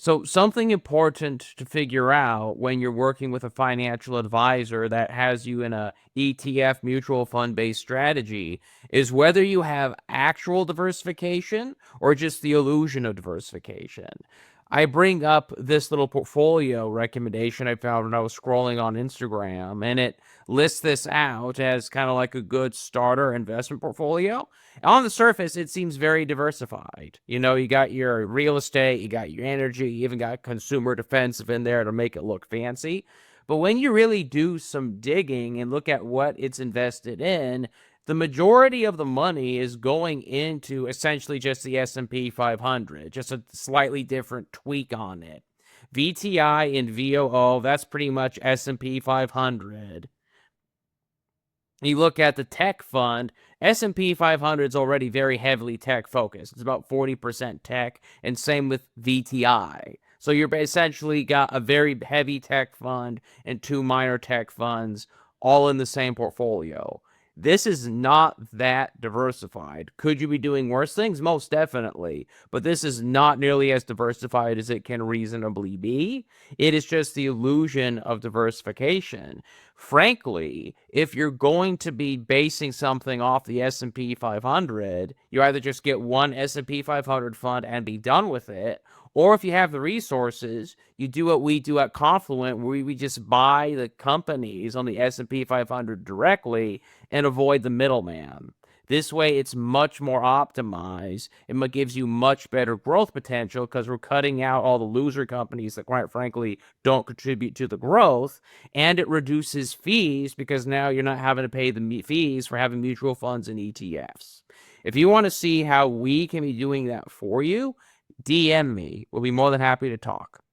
So something important to figure out when you're working with a financial advisor that has you in a ETF mutual fund based strategy is whether you have actual diversification or just the illusion of diversification. I bring up this little portfolio recommendation I found when I was scrolling on Instagram, and it lists this out as kind of like a good starter investment portfolio. On the surface, it seems very diversified. You know, you got your real estate, you got your energy, you even got consumer defensive in there to make it look fancy. But when you really do some digging and look at what it's invested in, the majority of the money is going into essentially just the S&P 500, just a slightly different tweak on it. VTI and VOO, that's pretty much S&P 500. You look at the tech fund, S&P 500 is already very heavily tech focused. It's about 40% tech, and same with VTI. So you're essentially got a very heavy tech fund and two minor tech funds all in the same portfolio. This is not that diversified. Could you be doing worse things? Most definitely. But this is not nearly as diversified as it can reasonably be. It is just the illusion of diversification. Frankly, if you're going to be basing something off the S&P 500, you either just get one S&P 500 fund and be done with it, or if you have the resources, you do what we do at Confluent, where we just buy the companies on the S&P 500 directly and avoid the middleman. This way, it's much more optimized and gives you much better growth potential because we're cutting out all the loser companies that, quite frankly, don't contribute to the growth. And it reduces fees because now you're not having to pay the fees for having mutual funds and ETFs. If you want to see how we can be doing that for you, DM me. We'll be more than happy to talk.